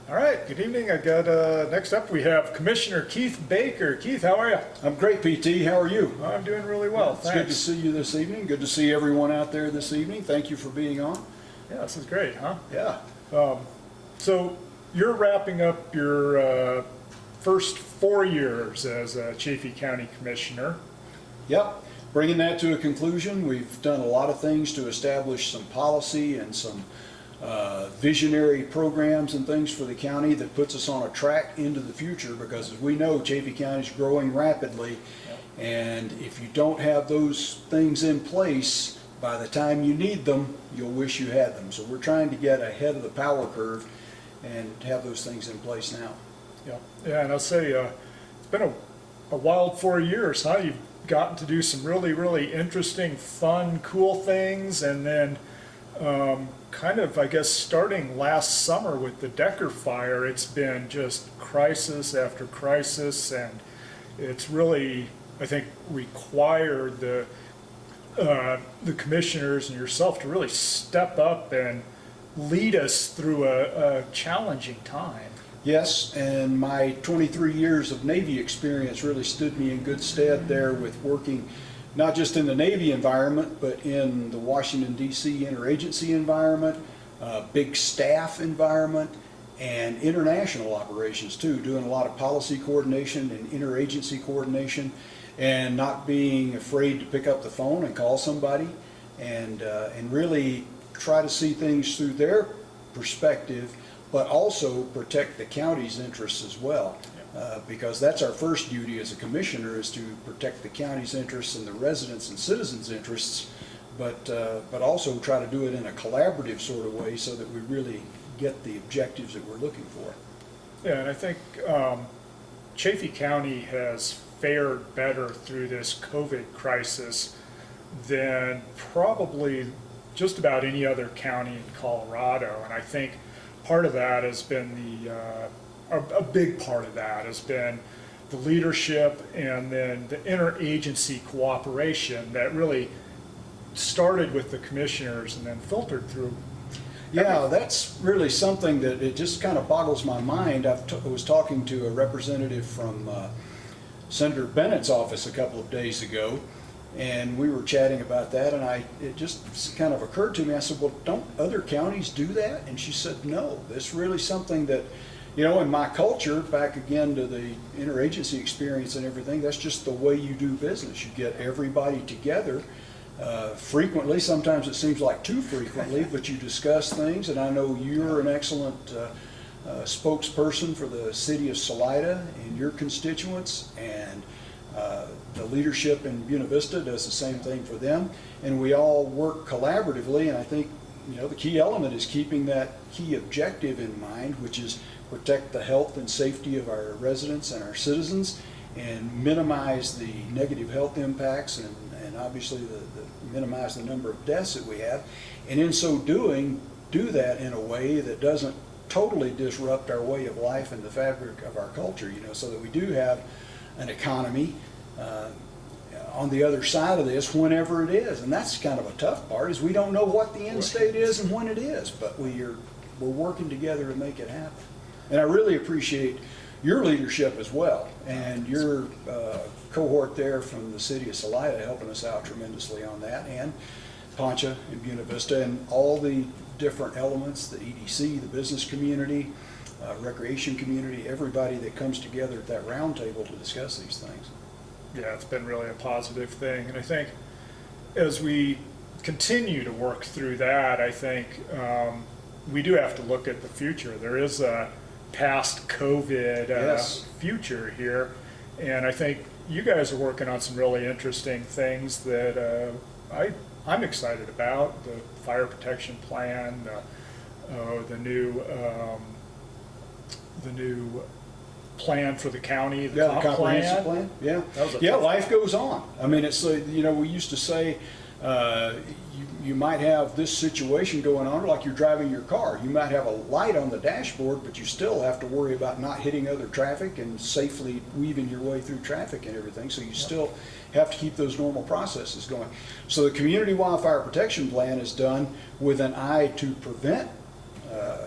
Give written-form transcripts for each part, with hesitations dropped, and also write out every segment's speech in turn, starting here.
All right, good evening. I got next up we have Commissioner Keith Baker. Keith, how are you? I'm great, PT. How are you? I'm doing really well, It's thanks. good to see you this evening. Good to see everyone out there this evening. Thank you for being on. Yeah, this is great, huh? Yeah. So you're wrapping up your first 4 years as a Chaffee County Commissioner. Yep. Bringing that to a conclusion, we've done a lot of things to establish some policy and some visionary programs and things for the county that puts us on a track into the future, because as we know, Chaffee County is growing rapidly. And if you don't have those things in place, by the time you need them, you'll wish you had them. So we're trying to get ahead of the power curve and have those things in place now. Yeah, and I'll say it's been a wild 4 years, huh? You've gotten to do some really, really interesting, fun, cool things, and then kind of, I guess, starting last summer with the Decker fire, it's been just crisis after crisis, and it's really, I think, required the commissioners and yourself to really step up and lead us through a challenging time. Yes, and my 23 years of Navy experience really stood me in good stead there with working not just in the Navy environment, but in the Washington, D.C. interagency environment, big staff environment, and international operations too, doing a lot of policy coordination and interagency coordination, and not being afraid to pick up the phone and call somebody and really try to see things through their perspective, but also protect the county's interests as well. Because that's our first duty as a commissioner, is to protect the county's interests and the residents and citizens' interests, but also try to do it in a collaborative sort of way so that we really get the objectives that we're looking for. Yeah, and I think Chaffee County has fared better through this COVID crisis than probably just about any other county in Colorado. And I think part of that has been a big part of that has been the leadership and then the interagency cooperation that really started with the commissioners and then filtered through. Yeah, that's really something that it just kind of boggles my mind. I was talking to a representative from Senator Bennett's office a couple of days ago, and we were chatting about that, and it just kind of occurred to me. I said, well, don't other counties do that? And she said, no, that's really something that, you know, in my culture, back again to the interagency experience and everything, that's just the way you do business. You get everybody together frequently. Sometimes it seems like too frequently, but you discuss things, and I know you're an excellent spokesperson for the city of Salida and your constituents, and the leadership in Buena Vista does the same thing for them, and we all work collaboratively. And I think, you know, the key element is keeping that key objective in mind, which is protect the health and safety of our residents and our citizens, and minimize the negative health impacts, and obviously minimize the number of deaths that we have, and in so doing, do that in a way that doesn't totally disrupt our way of life and the fabric of our culture, you know, so that we do have an economy on the other side of this whenever it is. And that's kind of a tough part, is we don't know what the end state is and when it is, but we're working together to make it happen. And I really appreciate your leadership as well, and your cohort there from the city of Salida helping us out tremendously on that, and Poncha and Buena Vista, and all the different elements, the EDC, the business community, recreation community, everybody that comes together at that round table to discuss these things. Yeah, it's been really a positive thing. And I think as we continue to work through that, I think we do have to look at the future. There is a past COVID Yes. future here, and I think you guys are working on some really interesting things that I'm excited about. The fire protection plan, the new plan for the county, the Yeah, the comprehensive plan. Yeah, yeah. Life goes on. I mean, it's you know, we used to say you might have this situation going on, like you're driving your car. You might have a light on the dashboard, but you still have to worry about not hitting other traffic and safely weaving your way through traffic and everything. So you still have to keep those normal processes going. So the Community Wildfire Protection Plan is done with an eye to prevent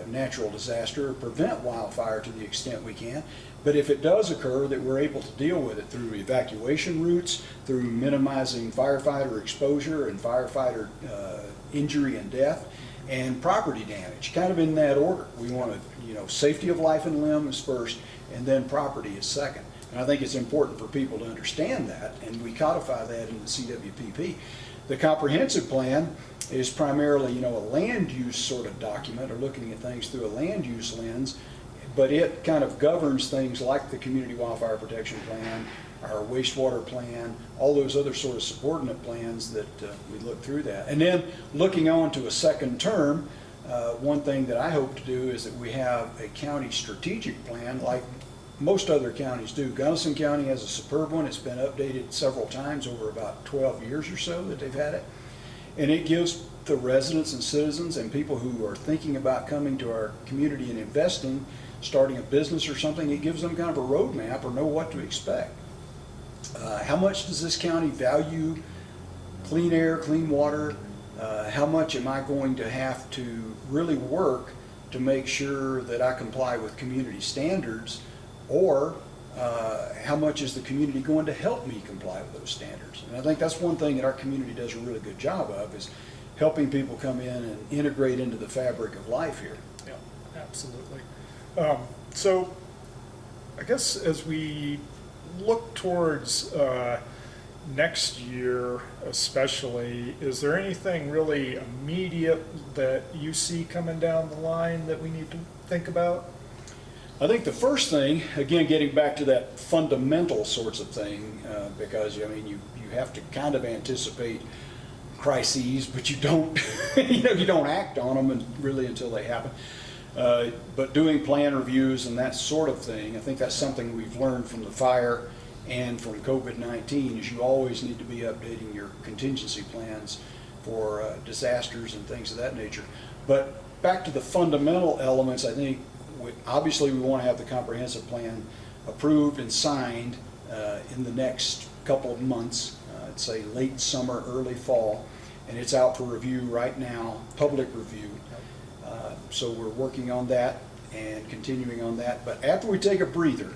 natural disaster or prevent wildfire to the extent we can. But if it does occur, that we're able to deal with it through evacuation routes, through minimizing firefighter exposure and firefighter injury and death, and property damage, kind of in that order. We want to, safety of life and limb is first, and then property is second. And I think it's important for people to understand that, and we codify that in the CWPP. The comprehensive plan is primarily, a land use sort of document, or looking at things through a land use lens, but it kind of governs things like the Community Wildfire Protection Plan, our wastewater plan, all those other sort of subordinate plans that we look through that. And then looking on to a second term, one thing that I hope to do is that we have a county strategic plan like most other counties do. Gunnison County has a superb one. It's been updated several times over about 12 years or so that they've had it. And it gives the residents and citizens and people who are thinking about coming to our community and investing, starting a business or something, it gives them kind of a roadmap or know what to expect. How much does this county value clean air, clean water? How much am I going to have to really work to make sure that I comply with community standards? Or how much is the community going to help me comply with those standards? And I think that's one thing that our community does a really good job of, is helping people come in and integrate into the fabric of life here. Yeah, absolutely. So I guess as we look towards next year especially, is there anything really immediate that you see coming down the line that we need to think about? I think the first thing, again, getting back to that fundamental sorts of thing, because you have to kind of anticipate crises, but you don't, you don't act on them really until they happen. But doing plan reviews and that sort of thing, I think that's something we've learned from the fire and from COVID-19, is you always need to be updating your contingency plans for disasters and things of that nature. But back to the fundamental elements, I think obviously we want to have the comprehensive plan approved and signed in the next couple of months, I'd say late summer, early fall, and it's out for review right now, public review. So we're working on that and continuing on that. But after we take a breather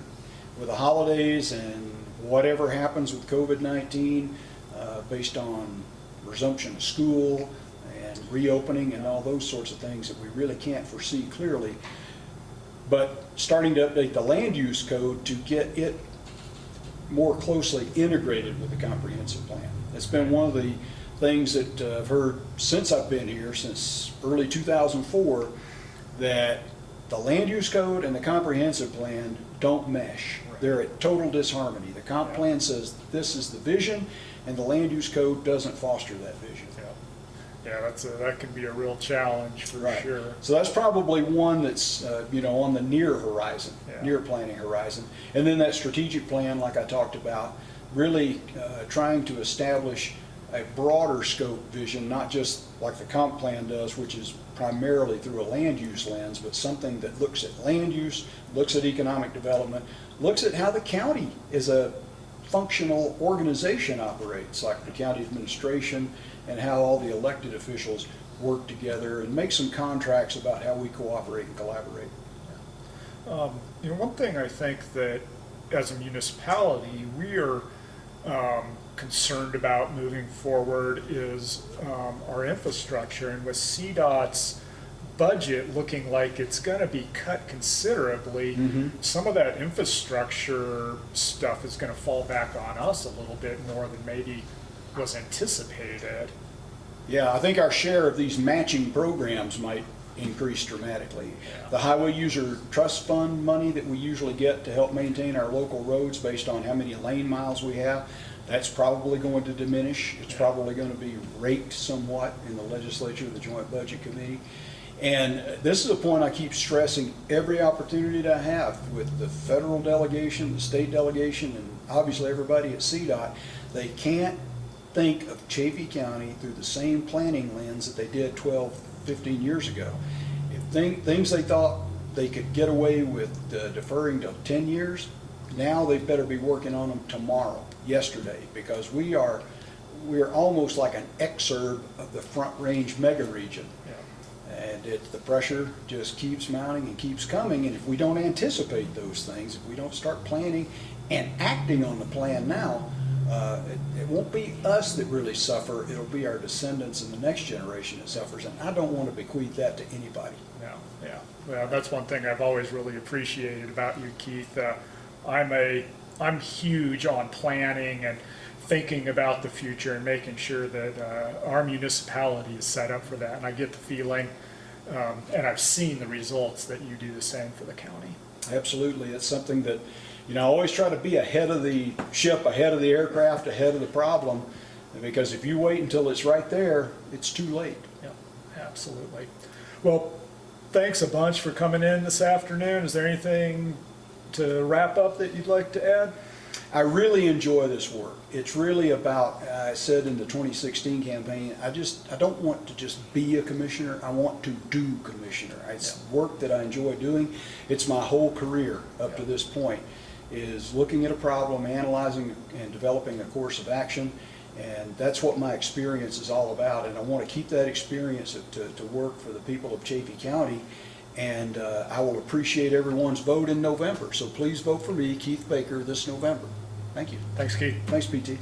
with the holidays and whatever happens with COVID-19, based on resumption of school and reopening and all those sorts of things that we really can't foresee clearly, but starting to update the land use code to get it more closely integrated with the comprehensive plan. It's been one of the things that I've heard since I've been here, since early 2004, that the land use code and the comprehensive plan don't mesh. Right. They're at total disharmony. The comp plan says this is the vision, and the land use code doesn't foster that vision. Yeah, that can be a real challenge for Right. sure. So that's probably one that's on the near horizon, Yeah. near planning horizon. And then that strategic plan, like I talked about, really trying to establish a broader scope vision, not just like the comp plan does, which is primarily through a land use lens, but something that looks at land use, looks at economic development, looks at how the county as a functional organization operates, like the county administration, and how all the elected officials work together, and make some contracts about how we cooperate and collaborate. One thing I think that as a municipality we are concerned about moving forward is our infrastructure, and with CDOT's budget looking like it's going to be cut considerably, some of that infrastructure stuff is going to fall back on us a little bit more than maybe was anticipated. Yeah, I think our share of these matching programs might increase dramatically. Yeah. The Highway User Trust Fund money that we usually get to help maintain our local roads based on how many lane miles we have, that's probably going to diminish. It's probably going to be raked somewhat in the legislature, the Joint Budget Committee. And this is a point I keep stressing every opportunity that I have with the federal delegation, the state delegation, and obviously everybody at CDOT. They can't think of Chaffee County through the same planning lens that they did 12, 15 years ago. If things they thought they could get away with deferring to 10 years, now they better be working on them tomorrow, yesterday, because we're almost like an exurb of the Front Range mega region. Yeah. And the pressure just keeps mounting and keeps coming, and if we don't anticipate those things, if we don't start planning and acting on the plan now, it won't be us that really suffer, it'll be our descendants and the next generation that suffers, and I don't want to bequeath that to anybody. No, yeah. Well, that's one thing I've always really appreciated about you, Keith. I'm huge on planning and thinking about the future and making sure that our municipality is set up for that. And I get the feeling, and I've seen the results, that you do the same for the county. Absolutely, it's something that, I always try to be ahead of the ship, ahead of the aircraft, ahead of the problem, because if you wait until it's right there, it's too late. Yeah, absolutely. Well, thanks a bunch for coming in this afternoon. Is there anything to wrap up that you'd like to add? I really enjoy this work. It's really about, I said in the 2016 campaign, I don't want to just be a commissioner, I want to do commissioner. It's work that I enjoy doing. It's my whole career up to this point, is looking at a problem, analyzing and developing a course of action, and that's what my experience is all about. And I want to keep that experience to work for the people of Chaffee County, and I will appreciate everyone's vote in November. So please vote for me, Keith Baker, this November. Thank you. Thanks, Keith. Thanks, PT.